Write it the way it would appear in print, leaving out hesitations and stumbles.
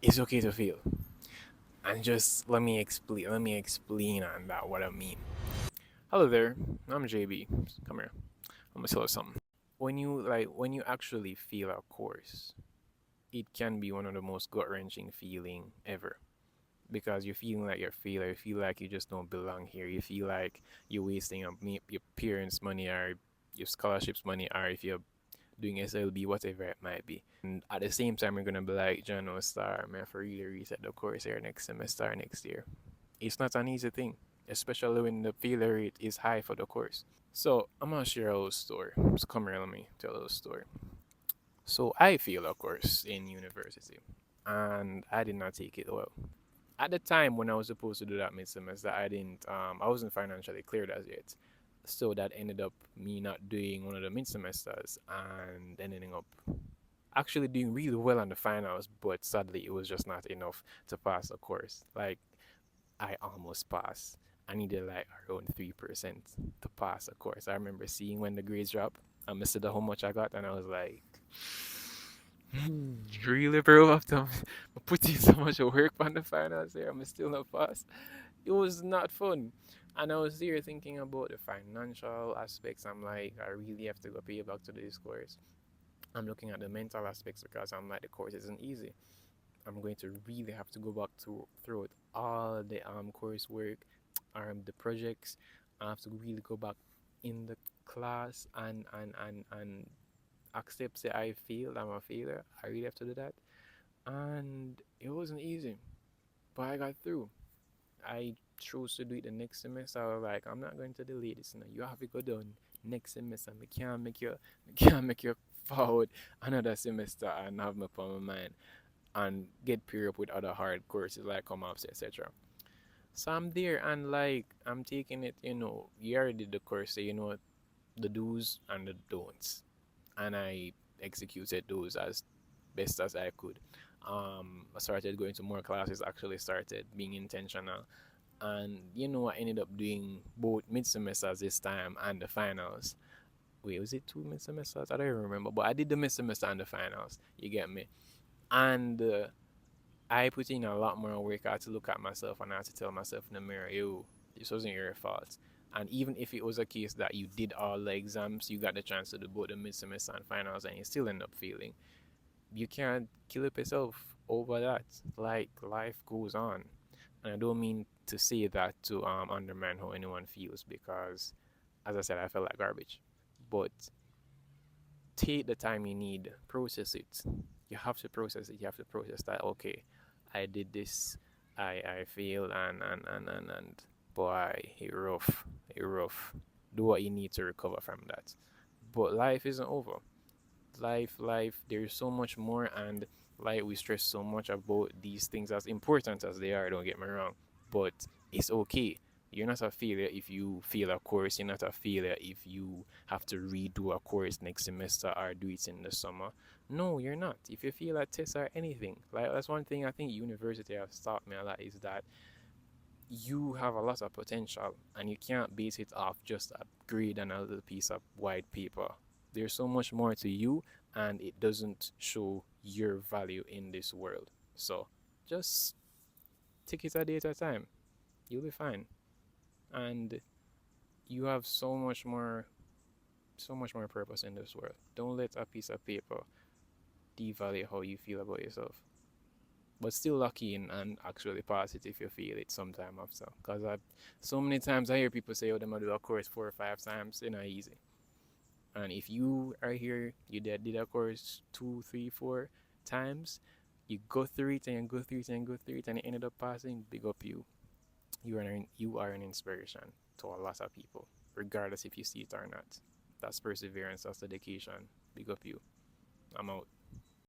It's okay to fail. And just let me explain on that what I mean. Hello there, I'm JB. Come here. I'm gonna tell you something. When you actually feel a course, it can be one of the most gut-wrenching feeling ever. Because you're feeling like you're a failure, you feel like you just don't belong here, you feel like you're wasting your parents' money or your scholarship's money, or if you're doing SLB, whatever it might be. And at the same time, you're gonna be like, John, no star, man, for really reset the course here next semester, or next year. It's not an easy thing, especially when the failure rate is high for the course. So I'm gonna share a little story. So come here, let me tell a little story. So I failed a course in university, and I did not take it well. At the time when I was supposed to do that mid semester, I wasn't financially cleared as yet. So that ended up me not doing one of the mid semesters and ending up actually doing really well on the finals, but sadly it was just not enough to pass the course. Like I almost passed. I needed like around 3% to pass the course. I remember seeing when the grades dropped, I missed how much I got, and I was like, really, bro? After putting so much work on the finals there, I'm still not pass. It was not fun. And I was there thinking about the financial aspects. I'm like, I really have to go pay back to this course. I'm looking at the mental aspects because I'm like, the course isn't easy. I'm going to really have to go back to throughout all the coursework, the projects. I have to really go back in the class and accept that I failed. I'm a failure. I really have to do that, and it wasn't easy, but I got through. I chose to do it the next semester. I was like, I'm not going to delay this. Now you have to go down next semester. I can't make you forward another semester and have my upon my mind and get paired up with other hard courses like come ups, etc. So I'm there and like I'm taking it, you already did the course, so you know the do's and the don'ts. And I executed those as best as I could. I started going to more classes, actually started being intentional. And I ended up doing both mid semesters this time and the finals. Wait, was it two mid semesters? I don't even remember, but I did the mid semester and the finals. You get me? And I put in a lot more work. I had to look at myself and I had to tell myself in the mirror, yo, this wasn't your fault. And even if it was a case that you did all the exams, you got the chance to do both the mid semester and finals, and you still end up failing, you can't kill up yourself over that. Like, life goes on. And I don't mean to say that to undermine how anyone feels, because, as I said, I felt like garbage. But take the time you need, process it. You have to process it. You have to process that. Okay, I did this. I failed, and boy, it rough. It rough. Do what you need to recover from that. But life isn't over. Life. There's so much more, and like we stress so much about these things as important as they are. Don't get me wrong, but it's okay. You're not a failure if you fail a course. You're not a failure if you have to redo a course next semester or do it in the summer. No, you're not. If you fail at tests or anything, like that's one thing I think university has taught me a lot is that you have a lot of potential and you can't base it off just a grade and a little piece of white paper. There's so much more to you, and it doesn't show your value in this world. So just take it a day at a time. You'll be fine. And you have so much more purpose in this world. Don't let a piece of paper devalue how you feel about yourself. But still lucky and actually pass it if you feel it sometime after. Because so many times I hear people say, oh, them do a course 4 or 5 times, it's not easy. And if you are here, you did a course 2, 3, 4 times, you go through it and you go through it and you go through it and you ended up passing, big up you. You are an inspiration to a lot of people, regardless if you see it or not. That's perseverance, that's dedication. Big up you. I'm out.